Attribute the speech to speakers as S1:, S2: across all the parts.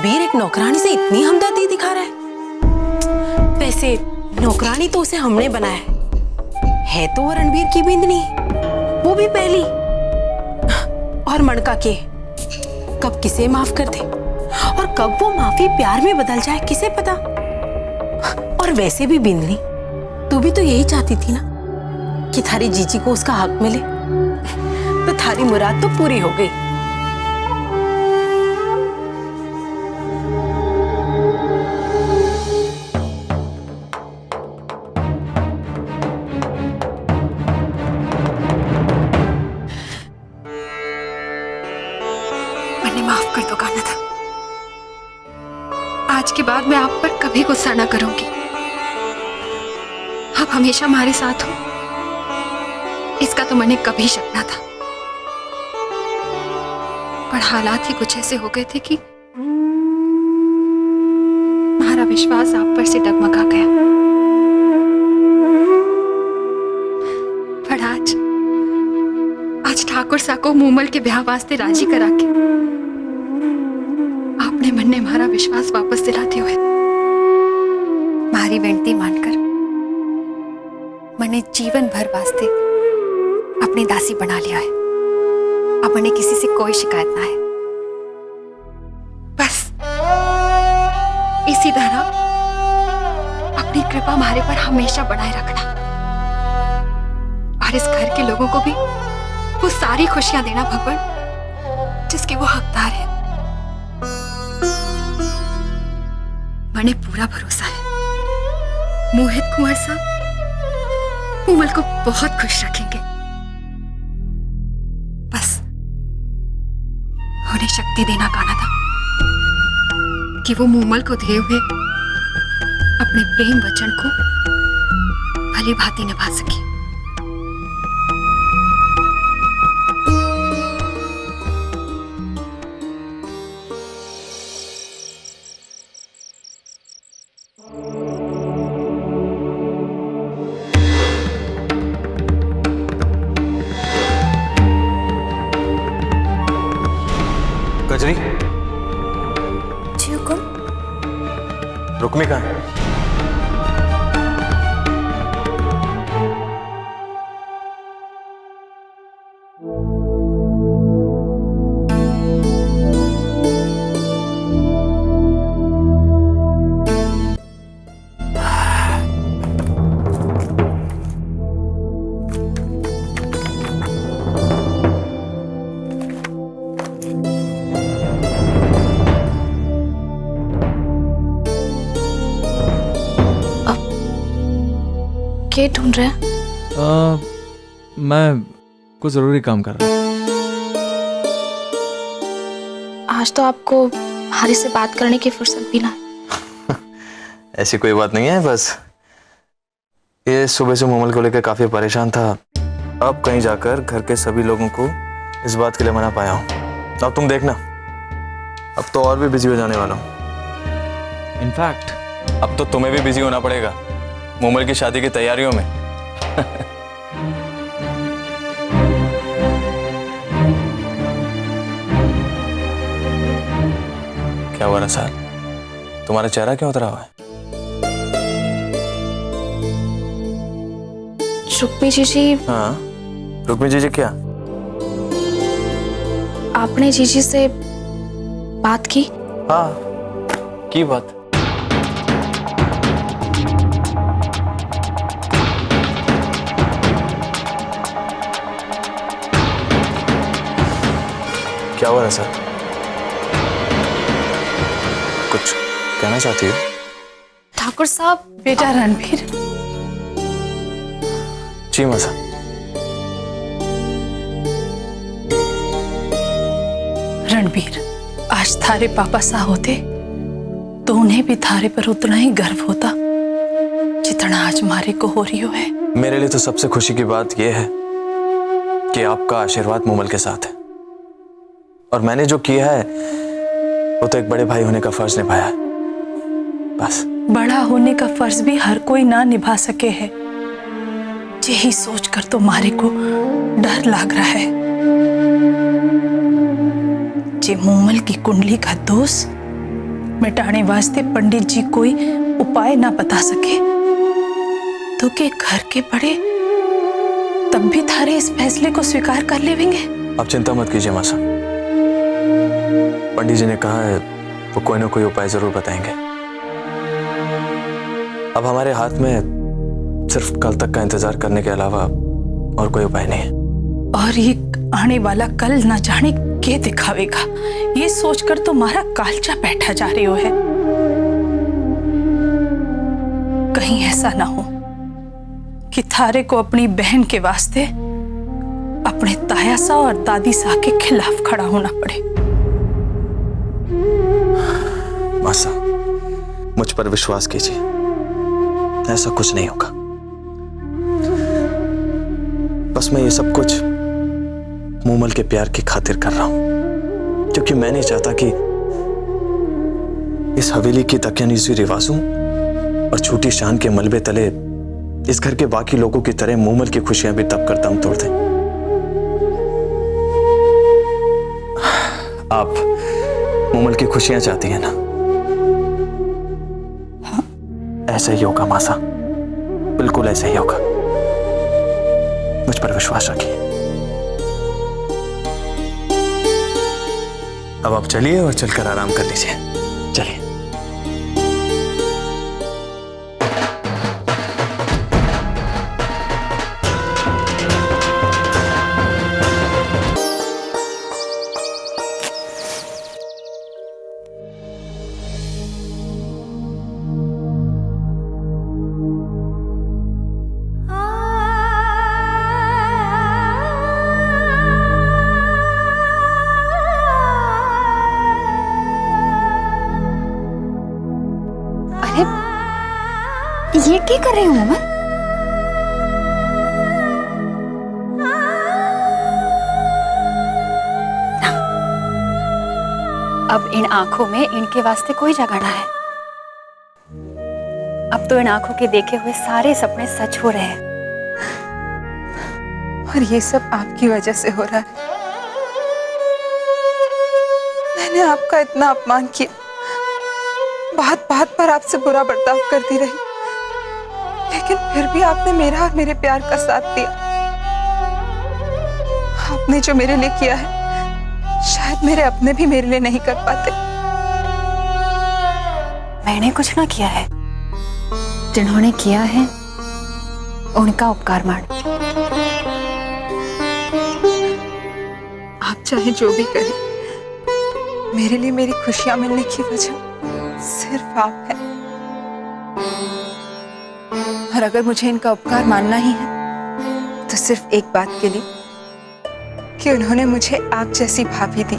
S1: रणबीर एक नौकरानी से इतनी हमदर्दी दिखा रहा है। वैसे नौकरानी तो उसे हमने बनाया है तो वो रणबीर की बिंदनी, वो भी पहली। और मणका के कब किसे माफ कर दे और कब वो माफी प्यार में बदल जाए किसे पता। और वैसे भी बिंदनी, तू भी तो यही चाहती थी ना कि थारी जीजी को उसका हक मिले, तो थारी मुराद तो पूरी हो गई।
S2: माफ कर दो कान्हा, आज के बाद मैं आप पर कभी गुस्सा ना करूंगी। आप हमेशा हमारे साथ हो, इसका तो मैंने कभी शक ना था। पर हालात ही कुछ ऐसे हो गए थे कि हमारा विश्वास आप पर से डगमगा गया। पर आज ठाकुर सा को मूमल के ब्याह वास्ते राजी करा के आपने मन ने हमारा विश्वास वापस दिलाते हुए मारी विनती मानकर मैंने जीवन भर वास्ते अपनी दासी बना लिया है। अब मैंने किसी से कोई शिकायत ना है। बस इसी तरह अपनी कृपा हमारे पर हमेशा बनाए रखना और इस घर के लोगों को भी वो सारी खुशियां देना भगवान जिसके वो हकदार है। मैंने पूरा भरोसा है मोहित कुंवर साहब मूमल को बहुत खुश रखेंगे। बस उन्हें शक्ति देना कान्हा था कि वो मूमल को दिए हुए अपने प्रेम वचन को भली भांति निभा सके।
S3: कजरी,
S2: जी हुकुम।
S3: रुक्मी कहाँ है?
S2: क्या ढूंढ रहे हैं?
S4: मैं कुछ जरूरी काम कर रहा हूँ।
S2: आज तो आपको हमारे से बात करने की फुर्सत भी ना है।
S3: ऐसी कोई बात नहीं है, बस ये सुबह से मूमल को लेकर काफी परेशान था। अब कहीं जाकर घर के सभी लोगों को इस बात के लिए मना पाया हूँ। अब तुम देखना, अब तो और भी बिजी हो जाने वाला हूँ।
S4: इनफैक्ट
S3: अब तो तुम्हें भी बिजी होना पड़ेगा मूमल की शादी की तैयारियों में। क्या हुआ रसाल, तुम्हारा चेहरा क्यों उतरा हुआ है?
S2: रुक्मी जीजी,
S3: हाँ, रुक्मी जीजी क्या?
S2: आपने जीजी से बात की?
S3: हाँ, की बात। क्या हुआ रसाल, कुछ कहना चाहती हो?
S2: ठाकुर साहब।
S1: बेटा रणबीर,
S3: जी मसा।
S1: रणबीर, आज थारे पापा सा होते तो उन्हें भी थारे पर उतना ही गर्व होता जितना आज मारे को हो रही है।
S3: मेरे लिए तो सबसे खुशी की बात यह है कि आपका आशीर्वाद मूमल के साथ है और मैंने जो किया है वो तो एक बड़े भाई होने का फर्ज निभाया है। बस
S1: बड़ा होने का फर्ज भी हर कोई ना निभा सके है। यही सोचकर तो मारे को डर लग रहा है जे मूमल की कुंडली का दोष
S5: मिटाने वास्ते पंडित जी कोई उपाय ना बता सके तो के घर के बड़े तब भी थारे इस फैसले को स्वीकार कर लेंगे?
S3: आप चिंता मत कीजिए माँ साहब, पंडित जी ने कहा है वो कोई ना कोई उपाय जरूर बताएंगे। अब हमारे हाथ में सिर्फ कल तक का इंतजार करने के अलावा और कोई उपाय नहीं है।
S5: और ये आने वाला कल ना जाने के दिखावेगा, ये सोचकर तो मारा कालचा बैठा जा रही हो है। कहीं ऐसा ना हो कि थारे को अपनी बहन के वास्ते अपने ताया सा और दादी सा के खिलाफ खड़ा होना पड़े।
S3: मासा, मुझ पर विश्वास कीजिए, ऐसा कुछ नहीं होगा। बस मैं ये सब कुछ मूमल के प्यार की खातिर कर रहा हूं, क्योंकि मैं नहीं चाहता कि इस हवेली की तकियानीसी रिवाजों और छोटी शान के मलबे तले इस घर के बाकी लोगों की तरह मूमल की खुशियां भी दब कर दम तोड़ दें। आप मूमल की खुशियां चाहती हैं ना? हाँ। ऐसा ही होगा मासा, बिल्कुल ऐसा ही होगा। मुझ पर विश्वास रखिए। अब आप चलिए और चलकर आराम कर लीजिए। चलिए।
S2: ये क्या कर रही हूँ मैं? अब इन आंखों में इनके वास्ते कोई जगह ना है। अब तो इन आंखों के देखे हुए सारे सपने सच हो रहे हैं।
S5: और ये सब आपकी वजह से हो रहा है। मैंने आपका इतना अपमान किया, बात बात पर आपसे बुरा बर्ताव करती रही, लेकिन फिर भी आपने मेरा और मेरे प्यार का साथ दिया। आपने जो मेरे लिए किया है शायद मेरे अपने भी मेरे लिए नहीं कर पाते।
S2: मैंने कुछ ना किया है, जिन्होंने किया है उनका उपकार मान।
S5: आप चाहे जो भी करें, मेरे लिए मेरी खुशियां मिलने की वजह सिर्फ आप हैं। और अगर मुझे इनका उपकार मानना ही है तो सिर्फ एक बात के लिए कि उन्होंने मुझे आप जैसी भाभी दी।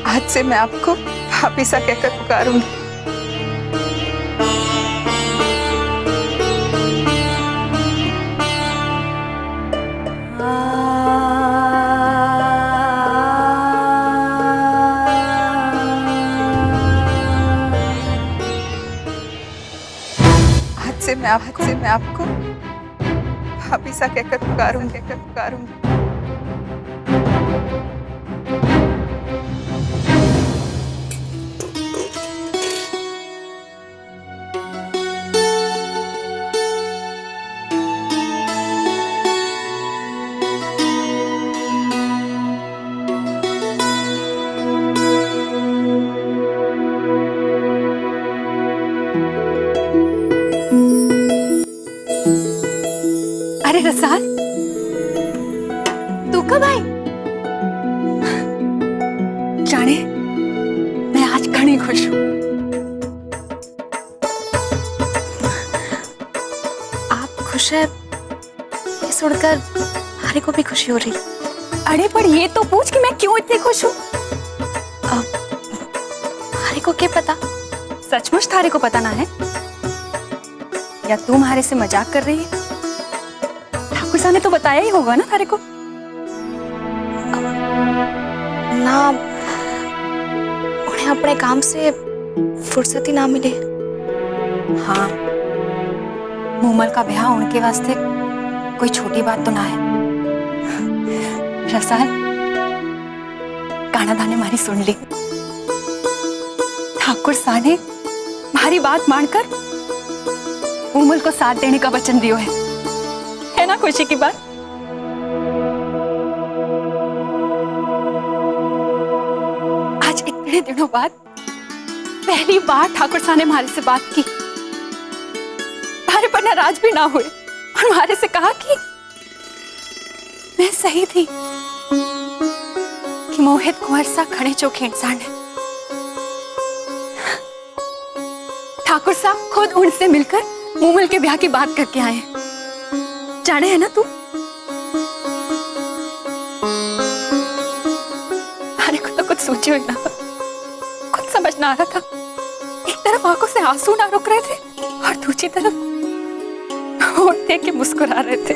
S5: आज से मैं आपको भाभी सा कहकर पुकारूंगी। मैं आपको भाभी सा कहकर पुकारूंगी।
S2: अरे रसाल, तू कब आई? जाने मैं आज घनी खुश हूँ।
S6: आप खुश है ये सुनकर हारे को भी खुशी हो रही।
S2: अरे पर ये तो पूछ कि मैं क्यों इतनी खुश हूँ।
S6: हारे को क्या पता?
S2: सचमुच थारे को पता ना है या तू हमारे से मजाक कर रही है? ठाकुर साहब ने तो बताया ही होगा ना थारे को।
S6: ना, उन्हें अपने काम से फुर्सत ही ना मिले।
S2: हाँ, मूमल का ब्याह उनके वास्ते कोई छोटी बात तो ना है। रसाल, कानादा ने मारी सुन ली। ठाकुर साहब ने मारी बात मानकर उमल को साथ देने का वचन दियो है ना खुशी की बात? आज इतने दिनों बाद पहली बार ठाकुर साहब ने हमारे से बात की, हमारे पर नाराज भी ना हुए और हमारे से कहा कि मैं सही थी कि मोहित कुंवर सा खड़े चौखे इंसान है। ठाकुर साहब खुद उनसे मिलकर मूमल के ब्याह की बात करके आए हैं, जाने है ना तू? अरे को तो कुछ सोची हुई ना, कुछ समझ ना आ रहा था। एक तरफ आंखों से आंसू ना रुक रहे थे और दूसरी तरफ होठ देख के मुस्कुरा रहे थे।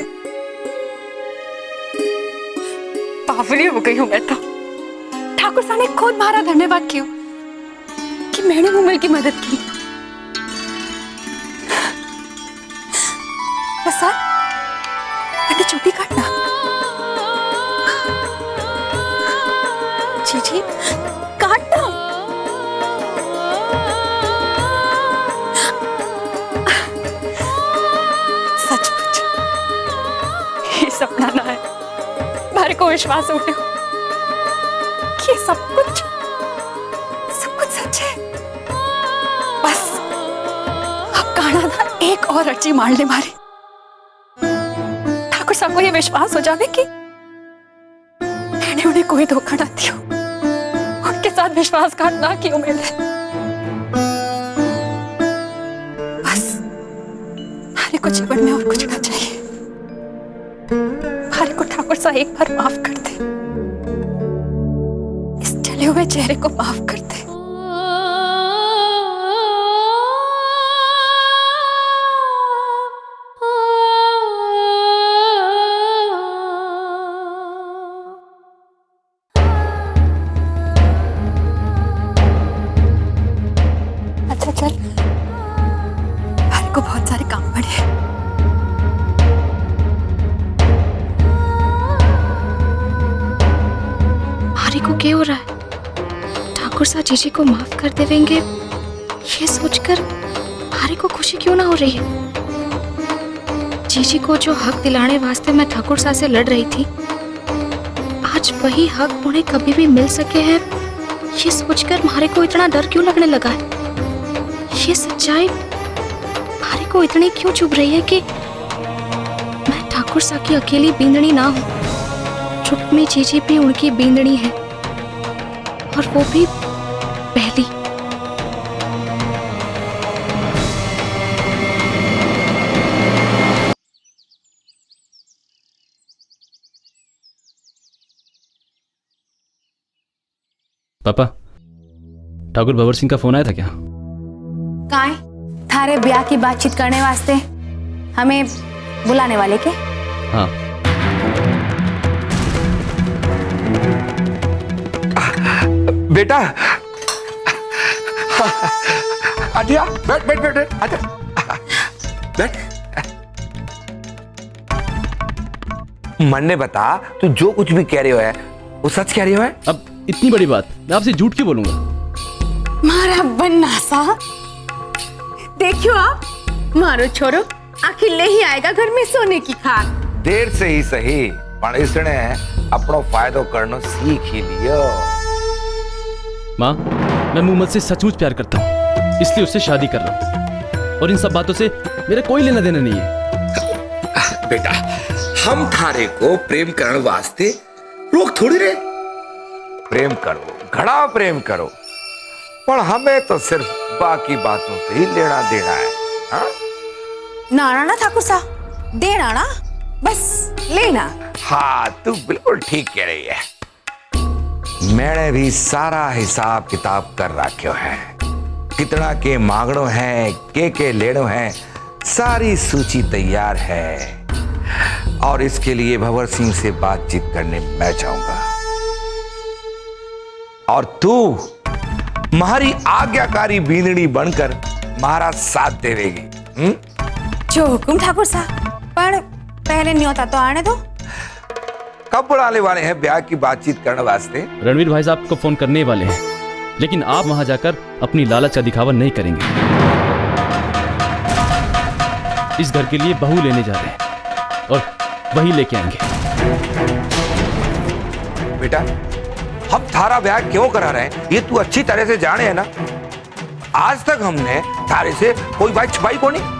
S2: पावली हो गई हूं मैं तो। ठाकुर साहब ने खुद हमारा धन्यवाद किया कि मैंने मूमल की मदद की। प्रसाद, आंटी चुप्पी काटना। जी काटना। सचमुच ये सपना ना है, मेरे को विश्वास उठे कि सब कुछ सच है। बस अब कानादा एक और अर्जी मार ले मारे। ठाकुर साहब को ये विश्वास हो जावे कि मैंने उन्हें कोई धोखा ना दिया, उनके साथ विश्वासघात ना की उम्मीद है। बस हमारे को जीवन में और कुछ ना चाहिए। हमारे को ठाकुर साहब एक बार माफ कर दे, इस जले हुए चेहरे को माफ कर दे। अच्छा चल, हमारे को बहुत सारे काम पड़े हैं।
S6: हारी को क्या हो रहा है? ठाकुर साहब जीजी को माफ कर देवेंगे, ये सोचकर हारी को खुशी क्यों ना हो रही है? जीजी को जो हक दिलाने वास्ते मैं ठाकुर साहब से लड़ रही थी, आज वही हक उन्हें कभी भी मिल सके है, ये सोचकर मारे को इतना डर क्यों लगने लगा है? ये सच्चाई मारे को इतनी क्यों चुभ रही है कि मैं ठाकुर साहब की अकेली बींदनी ना हूं, रुक्मी जीजी भी उनकी बींदनी है, और वो भी पहली।
S7: पापा, ठाकुर भंवर सिंह का फोन आया था क्या?
S1: काहे थारे ब्याह की बातचीत करने वास्ते हमें बुलाने वाले के?
S7: हाँ।
S8: बेटा आजा, बैठ बैठ बैठ आजा, बैठ। मन ने बता, तू जो कुछ भी कह रही हो है वो सच कह रही हो है?
S7: अब इतनी बड़ी बात मैं आपसे झूठ क्यों बोलूंगा?
S1: मारा बन्ना सा, देखियो आप, मारो छोरो आखिर ले ही आएगा घर में सोने की खाक।
S8: देर से ही सही, पण इसने अपनो फायदो करनो सीख ही लियो।
S7: माँ, मैं मूमल से सचमुच प्यार करता हूँ, इसलिए उससे शादी कर रहा हूँ, और इन सब बातों से मेरा कोई लेना देना नहीं है।
S8: बेटा, हम थारे को प्रेम करने वास्ते रोक थोड़ी रहे। प्रेम करो, घड़ा प्रेम करो, पर हमें तो सिर्फ बाकी बातों से ही लेना देना है। हाँ?
S1: नाना ना ठाकुर साहब, देना ना, बस लेना।
S8: हाँ, तू बिल्कुल ठीक कह रही है। मैंने भी सारा हिसाब किताब कर रखो है, कितना के मांगड़ो है, के लेड़ो है, सारी सूची तैयार है, और इसके लिए भंवर सिंह से बातचीत करने मैं जाऊंगा, और तू हमारी आज्ञाकारी बींदड़ी बनकर हमारा साथ देवेगी।
S1: जो हुकुम ठाकुर साहब, पर पहले न्योता तो आने दो।
S8: कब बुलाने वाले हैं ब्याह की बातचीत करने वास्ते?
S7: रणवीर भाई साहब को फोन करने वाले हैं, लेकिन आप वहां जाकर अपनी लालच का दिखावा नहीं करेंगे। इस घर के लिए बहू लेने जा रहे हैं और वही लेके आएंगे।
S8: बेटा, हम थारा ब्याह क्यों करा रहे हैं ये तू अच्छी तरह से जाने है ना। आज तक हमने थारे से कोई बात छुपाई को नहीं।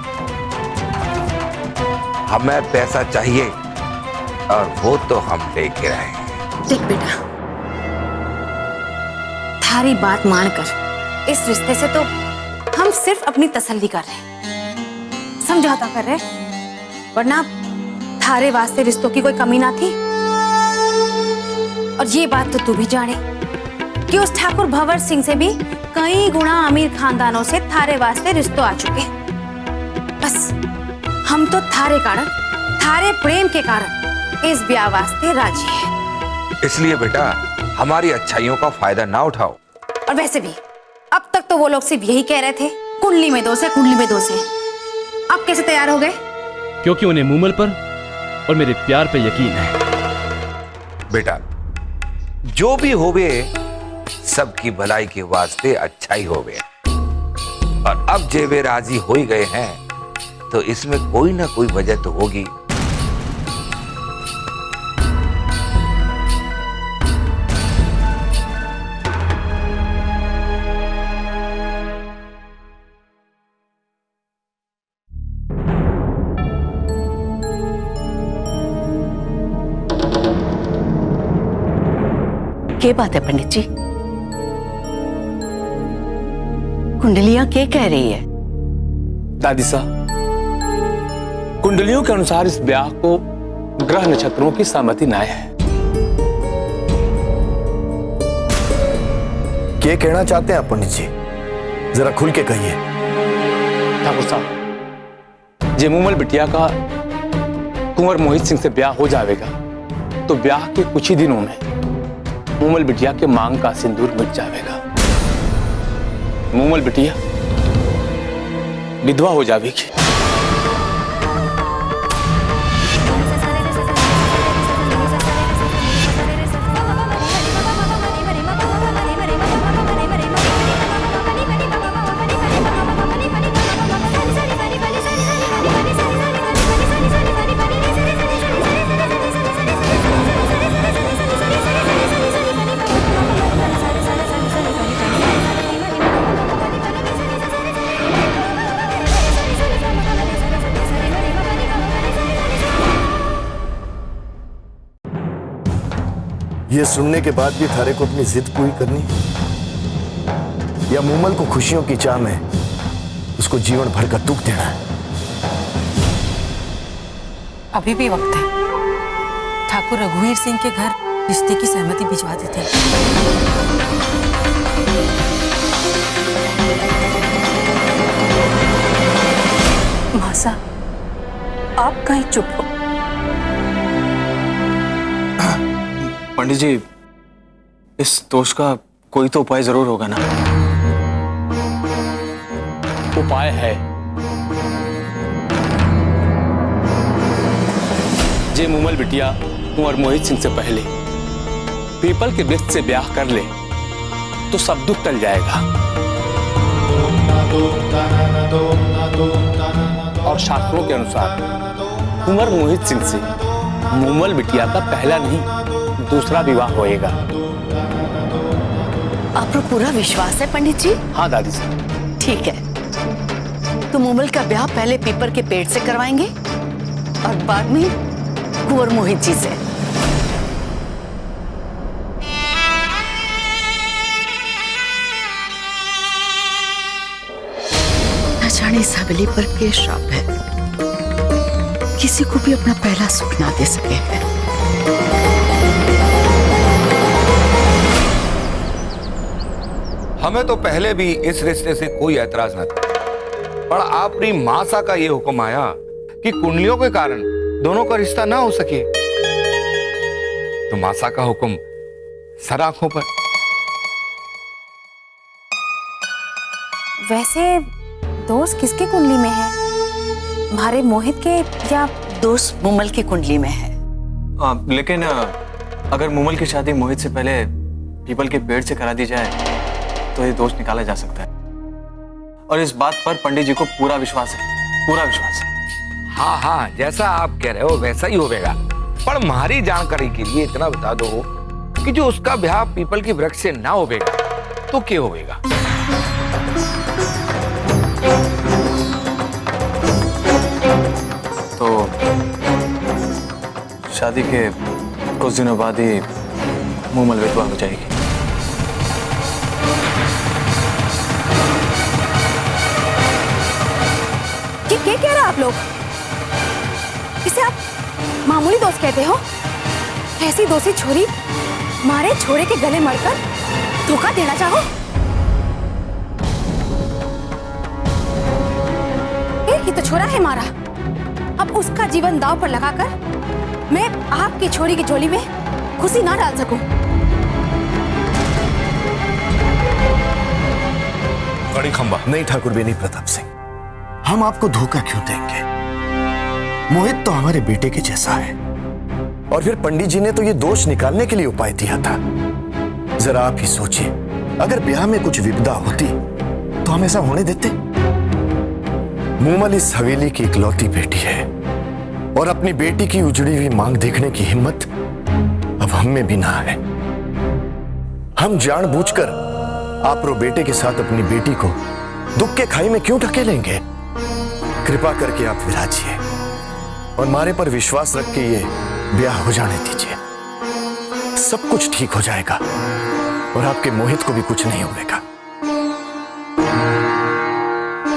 S8: हमें पैसा चाहिए और वो तो हम लेके रहे।
S1: देख बेटा, थारी बात मानकर इस रिश्ते से तो हम सिर्फ अपनी तसल्ली कर रहे हैं, समझौता कर रहे हैं, वरना थारे वास्ते रिश्तों की कोई कमी ना थी। और ये बात तो तू भी जाने कि उस ठाकुर भंवर सिंह से भी कई गुना अमीर खानदानों से थारे वास्ते रिश्तों आ चुके। बस हम तो थारे कारण, थारे प्रेम के कारण इस ब्याह वास्ते राजी है।
S8: इसलिए बेटा हमारी अच्छाइयों का फायदा ना उठाओ।
S1: और वैसे भी अब तक तो वो लोग सिर्फ यही कह रहे थे कुंडली में दोष है, कुंडली में दोष है। अब कैसे तैयार हो गए?
S7: क्योंकि उन्हें मूमल पर और मेरे प्यार पे यकीन है।
S8: बेटा जो भी होवे सबकी भलाई के वास्ते अच्छा ही होवे। और अब जे वे राजी हो ही गए हैं तो इसमें कोई ना कोई वजह तो होगी।
S9: क्या बात है पंडित जी? कुंडलियां क्या कह रही है?
S10: दादी साहब, कुंडलियों के अनुसार इस ब्याह को ग्रह नक्षत्रों की सहमति न है।
S11: क्या कहना चाहते हैं आप पंडित जी? जरा खुल के कहिए।
S10: ठाकुर साहब, जे मूमल बिटिया का कुंवर मोहित सिंह से ब्याह हो जाएगा तो ब्याह के कुछ ही दिनों में मूमल बिटिया के मांग का सिंदूर मिट जाएगा। मूमल बिटिया विधवा हो जाएगी।
S11: ये सुनने के बाद भी थारे को अपनी जिद पूरी करनी, या मूमल को खुशियों की चाह में उसको जीवन भर का दुख देना है?
S1: अभी भी वक्त है। ठाकुर रघुवीर सिंह के घर रिश्ते की सहमति भिजवा देते हैं। मासा, आप कहीं चुप हो।
S10: पंडित जी, इस दोष का कोई तो उपाय जरूर होगा ना? उपाय है। जे मूमल बिटिया कुंवर मोहित सिंह से पहले पीपल के वृक्ष से ब्याह कर ले तो सब दुख टल जाएगा। और शास्त्रों के अनुसार कुंवर मोहित सिंह से मूमल बिटिया का पहला नहीं दूसरा विवाह होएगा।
S9: आपको पूरा विश्वास है पंडित जी?
S10: हाँ दादी साहब।
S9: ठीक है, तो मूमल का ब्याह पहले पीपर के पेड़ से करवाएंगे और बाद में कुंवर मोहित जी से। न जाने साबली पर क्या श्राप है, किसी को भी अपना पहला सुख ना दे सके हैं।
S8: हमें तो पहले भी इस रिश्ते से कोई ऐतराज न था, पर आपकी मासा का ये हुक्म आया कि कुंडलियों के कारण दोनों का रिश्ता ना हो सके, तो मासा का हुक्म सर आंखों पर।
S1: वैसे दोस्त किसकी कुंडली में है? हमारे मोहित के या
S9: दोस्त मूमल की कुंडली में है।
S3: लेकिन अगर मूमल की शादी मोहित से पहले पीपल के पेड़ से करा दी जाए तो ये दोष निकाला जा सकता है। और इस बात पर पंडित जी को पूरा विश्वास है, पूरा विश्वास है।
S8: हाँ हाँ, जैसा आप कह रहे हो वैसा ही होगा। पर हमारी जानकारी के लिए इतना बता दो कि जो उसका ब्याह पीपल की वृक्ष से ना होगा तो क्या होगा?
S3: तो शादी के कुछ दिनों बाद ही मूमल विधवा हो जाएगी।
S2: क्या कह रहे हैं आप लोग? इसे आप मामूली दोस्त कहते हो? ऐसी दोषी छोरी मारे छोरे के गले मरकर धोखा देना चाहो? एक ही तो छोरा है मारा, अब उसका जीवन दांव पर लगाकर मैं आपकी छोरी की झोली में खुशी ना डाल सकूं।
S11: बड़ी खंबा नहीं ठाकुर बेनी प्रताप सिंह, हम आपको धोखा क्यों देंगे? मोहित तो हमारे बेटे के जैसा है। और फिर पंडित जी ने तो ये दोष निकालने के लिए उपाय दिया था। जरा आप ही सोचिए, अगर ब्याह में कुछ विपदा होती तो हम ऐसा होने देते? मूमल इस हवेली की इकलौती बेटी है और अपनी बेटी की उजड़ी हुई मांग देखने की हिम्मत अब हम में भी ना है। हम जानबूझकर आपरो बेटे के साथ अपनी बेटी को दुख के खाई में क्यों ढकेलेंगे? कृपा करके आप विराजिए और मारे पर विश्वास रख के ये ब्याह हो जाने दीजिए। सब कुछ ठीक हो जाएगा और आपके मोहित को भी कुछ नहीं होगा।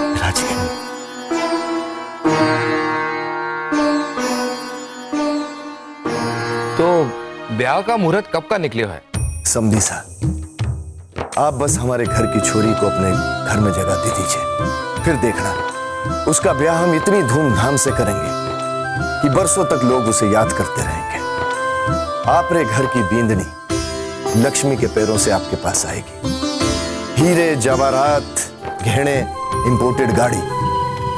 S11: विराजिए।
S8: तो ब्याह का मुहूर्त कब का निकले है?
S11: समझी साहब, आप बस हमारे घर की छोरी को अपने घर में जगह दे दीजिए, फिर देखना उसका ब्याह हम इतनी धूमधाम से करेंगे कि बरसों तक लोग उसे याद करते रहेंगे। आपरे घर की बींदनी लक्ष्मी के पैरों से आपके पास आएगी। हीरे जवाहरात गहने, इंपोर्टेड गाड़ी।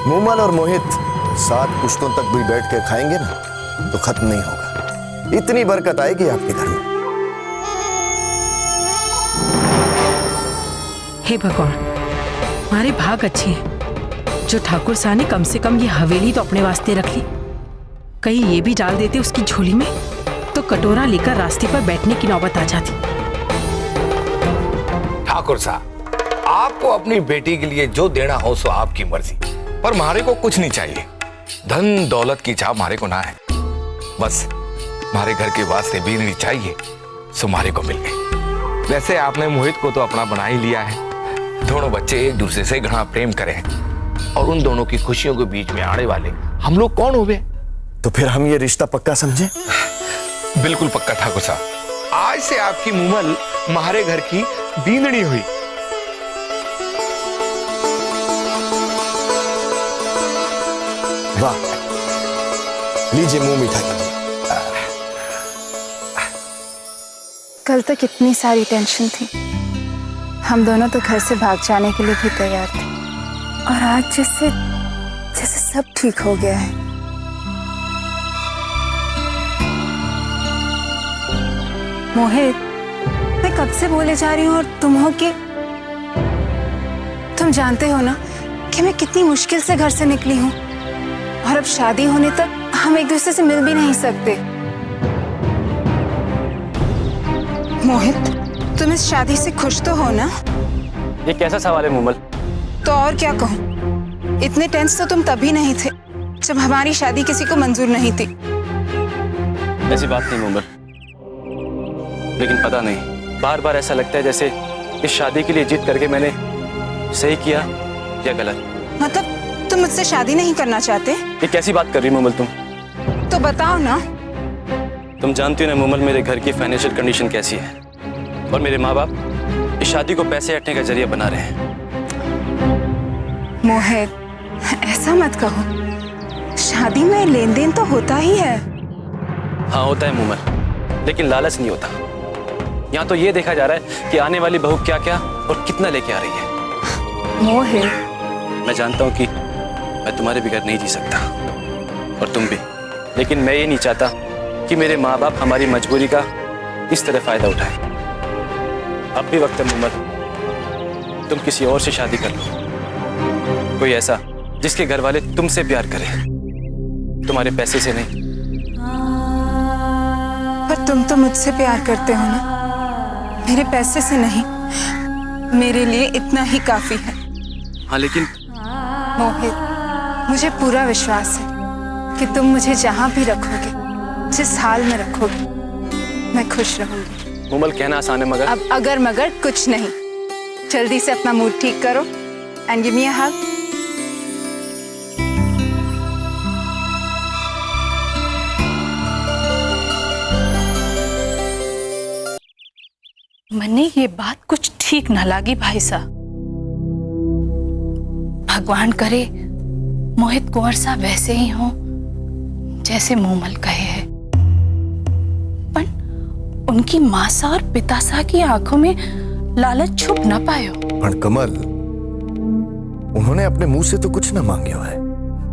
S11: मूमल और मोहित 7 पुश्तों तक भी बैठ के खाएंगे ना तो खत्म नहीं होगा। इतनी बरकत आएगी आपके घर में।
S1: हे भगवान, हमारे भाग अच्छे हैं जो ठाकुर साहब ने कम से कम ये हवेली तो अपने वास्ते रख ली। कहीं ये भी डाल देते उसकी झोली में तो कटोरा लेकर रास्ते पर बैठने की नौबत आ जाती।
S8: ठाकुर साहब, आपको अपनी बेटी के लिए जो देना हो सो आपकी मर्जी, पर हमारे को कुछ नहीं चाहिए। धन दौलत की चाह हमारे को ना है। बस हमारे घर के वास्ते बीननी चाहिए, सो हमारे को मिल गई। वैसे आपने मोहित को तो अपना बना ही लिया है। दोनों बच्चे एक दूसरे से घना प्रेम करें और उन दोनों की खुशियों के बीच में आने वाले हम लोग कौन हुए?
S11: तो फिर हम ये रिश्ता पक्का समझे?
S8: बिल्कुल पक्का ठाकुर साहब। आज से आपकी मूमल हमारे घर की बींदनी हुई।
S11: वाह, लीजिए मुंह मीठा कीजिए।
S12: कल तक इतनी सारी टेंशन थी, हम दोनों तो घर से भाग जाने के लिए भी तैयार थे, और आज जैसे जैसे सब ठीक हो गया है। मोहित, मैं कब से बोले जा रही हूँ और तुम हो कि तुम जानते हो ना कि मैं कितनी मुश्किल से घर से निकली हूँ, और अब शादी होने तक हम एक दूसरे से मिल भी नहीं सकते। मोहित, तुम इस शादी से खुश तो हो ना?
S10: ये कैसा सवाल है मूमल?
S12: तो और क्या कहूँ, इतने टेंस तो तुम तभी नहीं थे जब हमारी शादी किसी को मंजूर नहीं थी।
S10: ऐसी बात नहीं मूमल, लेकिन पता नहीं बार बार ऐसा लगता है जैसे इस शादी के लिए जिद करके मैंने सही किया या गलत।
S12: मतलब तुम मुझसे शादी नहीं करना चाहते?
S10: ये कैसी बात कर रही मूमल तुम?
S12: तो बताओ ना।
S10: तुम जानती हो ना मूमल, मेरे घर की फाइनेंशियल कंडीशन कैसी है, और मेरे माँ बाप इस शादी को पैसे हटने का जरिया बना रहे हैं।
S12: मोहित, ऐसा मत कहो, शादी में लेन देन तो होता ही है।
S10: हाँ होता है मूमल, लेकिन लालच नहीं होता। यहाँ तो ये देखा जा रहा है कि आने वाली बहू क्या क्या और कितना लेके आ रही है।
S12: मोहित,
S10: मैं जानता हूँ कि मैं तुम्हारे बगैर नहीं जी सकता, और तुम भी, लेकिन मैं ये नहीं चाहता कि मेरे माँ बाप हमारी मजबूरी का इस तरह फायदा उठाए। अब भी वक्त है मोहम्मद, तुम किसी और से शादी कर लो, कोई ऐसा जिसके घर वाले तुमसे प्यार करें, तुम्हारे पैसे से नहीं।
S12: पर तुम तो मुझसे प्यार करते हो ना, मेरे पैसे से नहीं। मेरे लिए इतना ही काफी है।
S10: हाँ लेकिन
S12: मोहित, मुझे पूरा विश्वास है कि तुम मुझे जहां भी रखोगे, जिस हाल में रखोगे, मैं खुश रहूंगी।
S10: मोमल, कहना आसान है मगर।
S12: अब अगर मगर कुछ नहीं, जल्दी से अपना मूड ठीक करो एंड गिव मी अ हग।
S9: मन्ने ये बात कुछ ठीक ना लगी भाई साहब। भगवान करे मोहित कुंवर साहब वैसे ही हो जैसे मोमल कहे है, पर उनकी माँ सा और पिता सा की आंखों में लालच छुप ना पायो।
S11: पर कमल, उन्होंने अपने मुंह से तो कुछ ना मांगे है,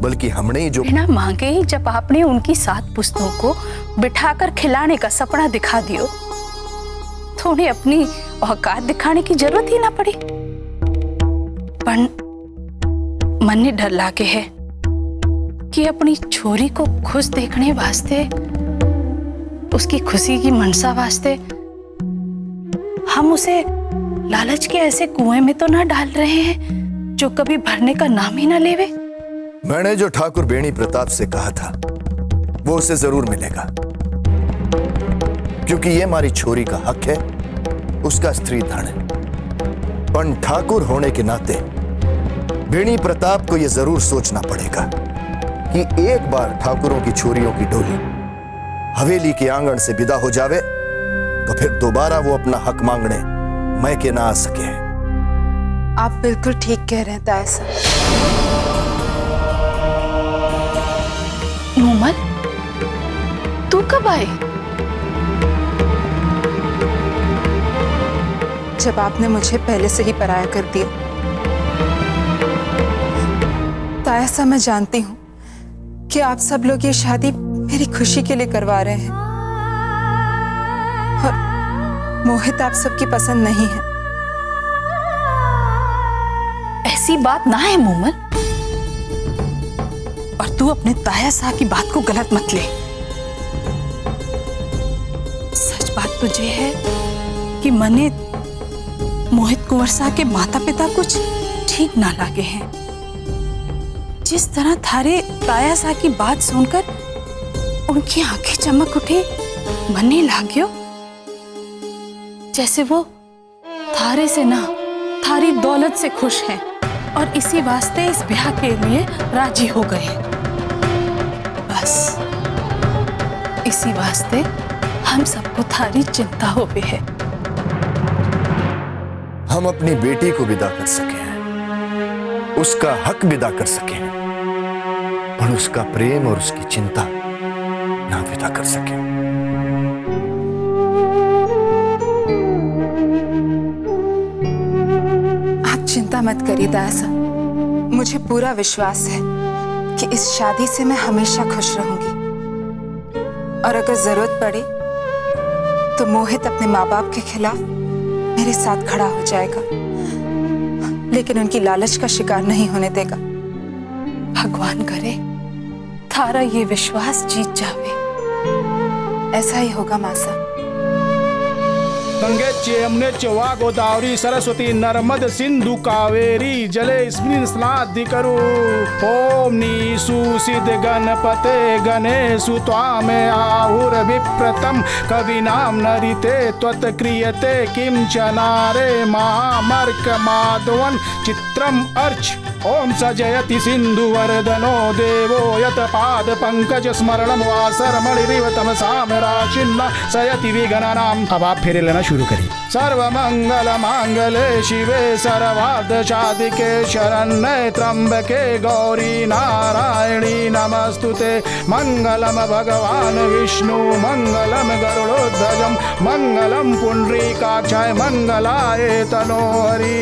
S11: बल्कि हमने ही जो
S9: बिना मांगे ही जब आपने उनकी 7 पुस्तों को बिठाकर खिलाने का सपना दिखा दियो तो उन्हें अपनी औकात दिखाने की जरूरत ही ना पड़ी। पर मन ने डर लागे है कि अपनी छोरी को खुश देखने वास्ते, उसकी खुशी की मनसा वास्ते हम उसे लालच के ऐसे कुएं में तो ना डाल रहे हैं जो कभी भरने का नाम ही ना लेवे।
S11: मैंने जो ठाकुर बेणी प्रताप से कहा था वो उसे जरूर मिलेगा, क्योंकि ये हमारी छोरी का हक है, उसका स्त्री धन है। पर ठाकुर होने के नाते बेणी प्रताप को यह जरूर सोचना पड़ेगा कि एक बार ठाकुरों की छोरियों की डोली हवेली के आंगन से विदा हो जावे तो फिर दोबारा वो अपना हक मांगने मैके ना आ सके।
S12: आप बिल्कुल ठीक कह रहे हैं ताया साहब।
S9: मोमल, तू कब आए?
S12: जब आपने मुझे पहले से ही पराया कर दिया। ताया साहब, मैं जानती हूँ कि आप सब लोग ये शादी मेरी खुशी के लिए करवा रहे हैं और मोहित आप सबकी पसंद नहीं है।
S9: ऐसी बात ना है मोमल, और तू अपने ताया साहब की बात को गलत मत ले। सच बात तुझे है कि मने मोहित कुंवर साहब के माता पिता कुछ ठीक ना लागे हैं। जिस तरह थारे ताया साहब की बात सुनकर उनकी आंखें चमक उठी, मने लाग्यो जैसे वो थारे से ना थारी दौलत से खुश हैं और इसी वास्ते इस ब्याह के लिए राजी हो गए हैं। बस इसी वास्ते हम सबको थारी चिंता हो गई है।
S11: हम अपनी बेटी को विदा कर सके हैं, उसका हक विदा कर सके हैं, पर उसका प्रेम और उसकी चिंता ना विदा कर सके।
S12: आप चिंता मत करिए ताया साहब, मुझे पूरा विश्वास है कि इस शादी से मैं हमेशा खुश रहूंगी और अगर जरूरत पड़े तो मोहित अपने माँ बाप के खिलाफ मेरे साथ खड़ा हो जाएगा, लेकिन उनकी लालच का शिकार नहीं होने देगा।
S9: भगवान करे थारा ये विश्वास जीत जावे।
S12: ऐसा ही होगा मासा।
S13: गंगे च यमुने च वा गोदावरी सरस्वती नर्मद सिंधु कावेरी जलेस्मिन् स्नाद्धिकरु। ओम निषूषित गणपते गणेशु त्वामे आहुर्विप्रतं कविनां नरिते त्वत्क्रियते किंचनारे महामर्कमाधवन् चित्रम् अर्च। ओम सजयति सिंधुवर्धनो देवो यत पाद पंकज स्मरणं वासरमणिरिव तमसाम राशिन्ना सयति विगणनाम्। अब आप फेरे लेना शुरू करिए। सर्वमंगल मांगले शिवे सर्वार्थ साधिके शरण्ये त्र्यंबके गौरी नारायणी नमस्तुते। मंगलम भगवान विष्णु मंगलम गरुड़ोध्वजम् मंगलम पुंडरीकाक्षाय मंगलाय तनोहरि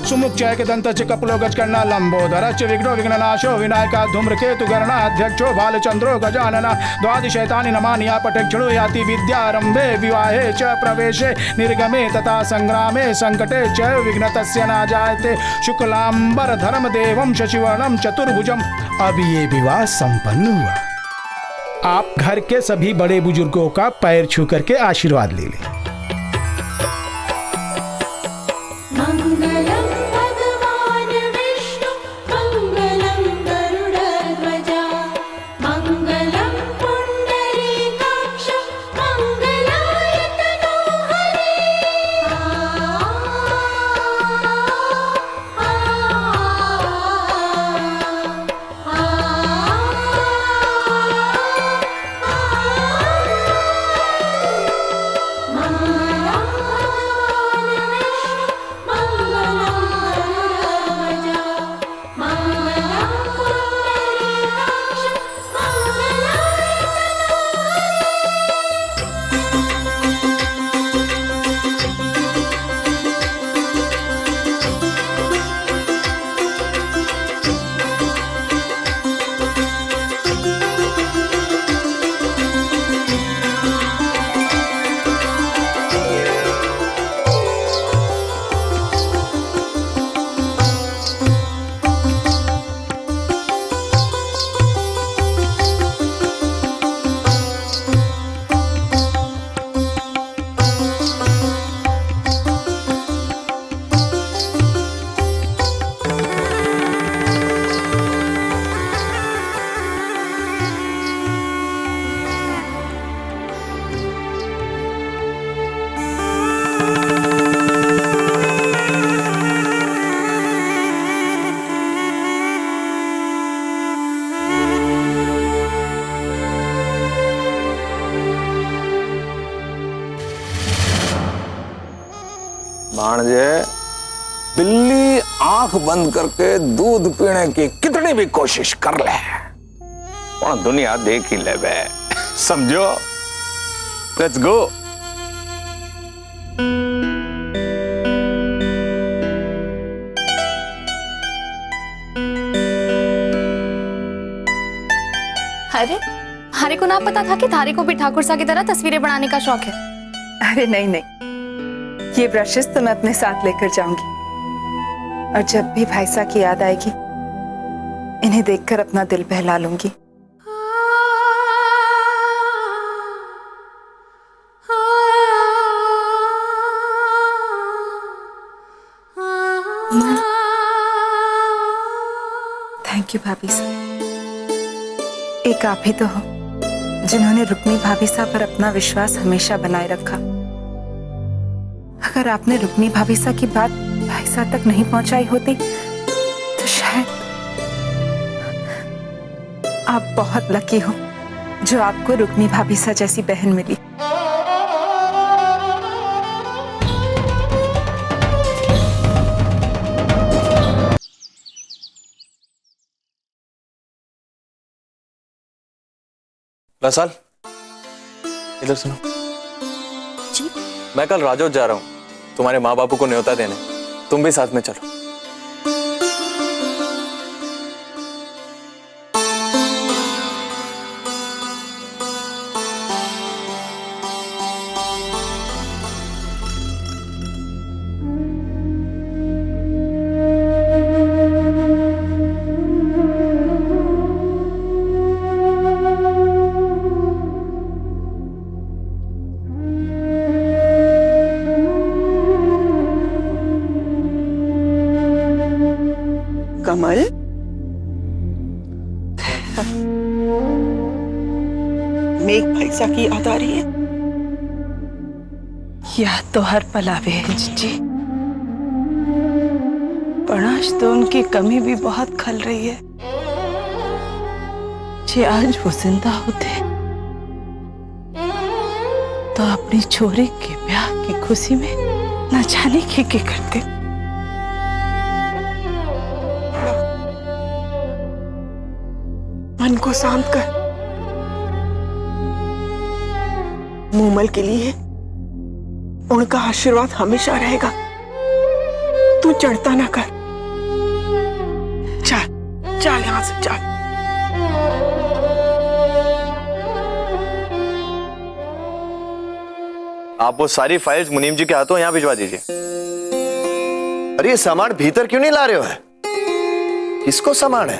S13: सुमुख्याय के दंत च कपलो गजकर्णा लंबोदर च विघ्नो विघ्ननाशो विनायका धूम्रकेतु गणाध्यक्षो बालचंद्रो गजानन द्वादशैतानि नमानि आपठक्षणो याति विद्यारंभे विवाहे च प्रवेशे निर्गमे तथा संग्रामे संकटे च विघ्नतस्य न जायते शुक्लांबर धर्म देवम शशिवर्णम चतुर्भुजम। अब ये विवाह संपन्न हुआ। आप घर के सभी बड़े बुजुर्गों का पैर छू करके आशीर्वाद ले लें।
S1: मंगलम भगवान विष्णु मंगलम गरुड़ध्वजा मंगलम पुंडरीकाक्ष मंगलाय तनोहरि।
S8: भाणजे, बिल्ली आंख बंद करके दूध पीने की कितनी भी कोशिश कर ले पर दुनिया देख ही ले बे, समझो। Let's go.
S2: अरे थारे को ना पता था कि थारे को भी ठाकुर सा की तरह तस्वीरें बनाने का शौक है?
S12: अरे नहीं नहीं, ये ब्रशेस तो मैं अपने साथ लेकर जाऊंगी और जब भी भाई साहब की याद आएगी इन्हें देखकर अपना दिल बहला लूंगी। थैंक यू भाभी साहब। एक आप ही तो हो जिन्होंने रुक्मी भाभी साहब पर अपना विश्वास हमेशा बनाए रखा। अगर आपने रुक्मी भाभी साहब की बात भाई साहब तक नहीं पहुंचाई होती तो शायद आप बहुत लकी हो जो आपको रुक्मी भाभी साहब जैसी बहन मिली।
S3: रसाल, इधर सुनो।
S2: जी?
S3: मैं कल राजौर जा रहा हूँ तुम्हारे माँ बापू को न्योता देने, तुम भी साथ में चलो।
S5: कमल, मेघ भाईसा की याद आ रही है?
S9: याद तो हर पल आवे है जीजी, पर आज तो उनकी कमी भी बहुत खल रही है। जे आज वो जिंदा होते तो अपनी छोरी के ब्याह की खुशी में न जाने के करते।
S5: मन को शांत कर। मूमल के लिए उनका आशीर्वाद हमेशा रहेगा। तू चिंता ना कर। चल चल यहां से चल।
S3: आप वो सारी फाइल्स मुनीम जी के हाथों यहाँ भिजवा दीजिए।
S11: अरे ये सामान भीतर क्यों नहीं ला रहे हो? है किसको सामान है?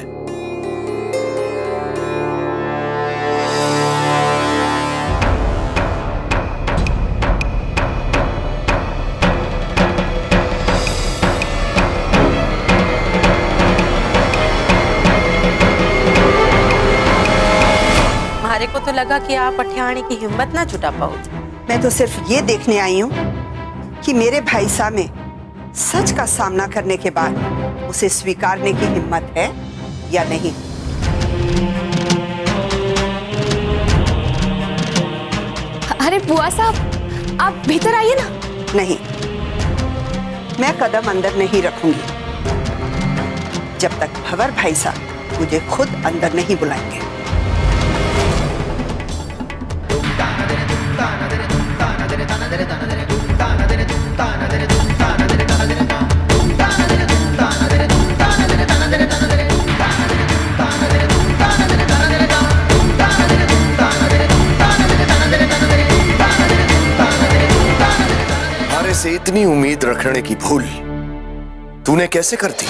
S1: हमारे को तो लगा कि आप अठियाने की हिम्मत ना जुटा पाओगे।
S12: मैं तो सिर्फ ये देखने आई हूँ कि मेरे भाई साहब में सच का सामना करने के बाद उसे स्वीकारने की हिम्मत है या नहीं।
S6: अरे बुआ साहब, आप भीतर आइए ना।
S12: नहीं, मैं कदम अंदर नहीं रखूंगी जब तक भंवर भाई साहब मुझे खुद अंदर नहीं बुलाएंगे।
S11: हमारे से इतनी उम्मीद रखने की भूल तूने कैसे कर दी?